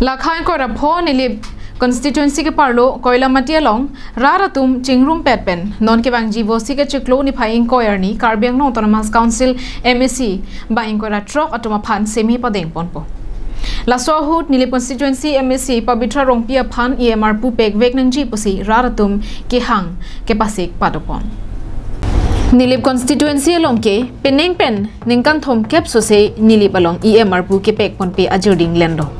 Lakhai ko rapho nilip constituency ke parlo koila matia long raratum chingrum petpen non ke bang jivo sike chiklo ni phaing koyar ni Karbiang no autonomous council MSC baing ko ra trok atuma phan semi padeng ponpo laso hut nilip constituency MSC pabitra rongpia phan EMR pu pek vek nang ji pusi raratum ke hang ke pasik padopon Nilip constituency along ke peneng pen ningkan thom kep so se nilip along EMR pu ke pek pon pe ajurding lendo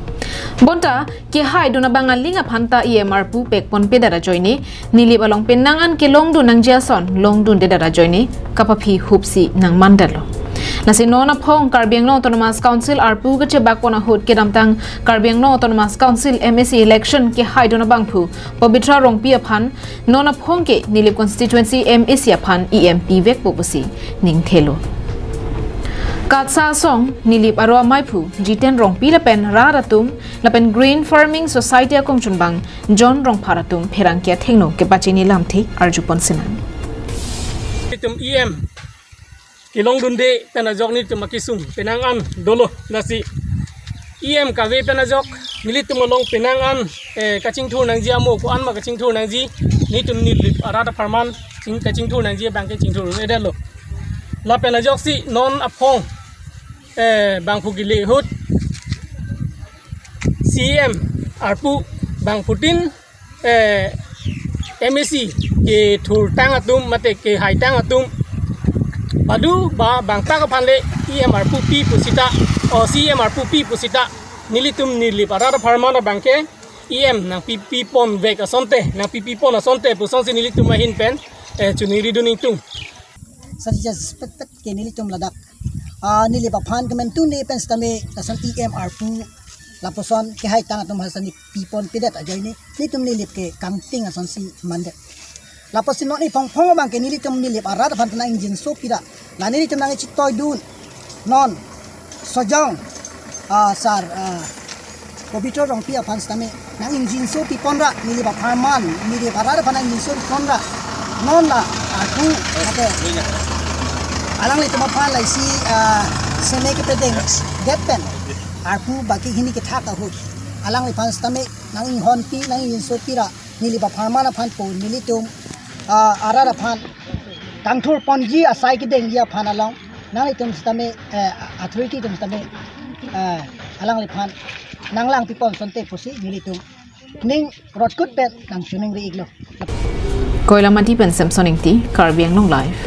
Bonta ke hai duna bangalinga phanta EMR pu pek pon pe dara joini nilip along penangan ke longdu nang jason longdun de dara joini kapaphi hupsi nang mandalo nasi nona phong Karbiang no autonomous council arpu ke chebak pona hut ke damtang Karbiang no autonomous council MSC election ke hai duna bangphu pabitra rongpia phan nona phong ke nilip constituency MSC phan EMP vek popusi ning thelo Katsa song nilip arwa maipu jiten rong pilapen raratum lapen green farming society akong chunbang John rong paratum pherang kya thengno ke pachini lamthi arjupon sinan tum em kilong dunde penajok ni tum makisum penangan dolo nasi em ka ve penajok nilitum long penangan kaching thu nang ji amo ko an ma kaching thu nang ji ni tum nilip arada farman ching kaching thu nang ji bang ke ching thu ne delo la penajok si non apong bang Pugili hut CM arpu bang Putin MSC ke thur tang atum mate ke hai tang atum badu ba bang ta ka phanle EM arpu pi pusita o CM arpu pi pusita nilitum nili para farmana bang ke EM nang pi pon vek asonte nang pi pon asonte puson si nilitum mahin pen chuniri duning tung Sajja spet ke nilitum ladak nili baphan kemen tu ni pen stame tasan EMR pu laposon ke hai tang atum hasani pipon pidet ajai ni tum nilip ke kangting ason si mandet laposin no ni phong bang ke nilitum nilip arat phan tana engine so pira la nilitum nang chitoy dun non sojong sar Pobito rong pia phan stame nang engine so pipon ra nili baphan man nili arat phan engine so pipon ra non la aku ate alang itu mapan lai si sene ke pedeng depen aku bagi hini ke thak ahut alang li pan stame nang in hon pi nang in so pira nili ba pharmana phan po nili tum arara phan tangthur ponji asai ke deng ya phan along nang li tum stame authority tum stame alang li phan nang lang pi pon sonte posi nili tum ning rotkut pet nang suning ri iglo Koila mati pen Samsung ti Karbiang long life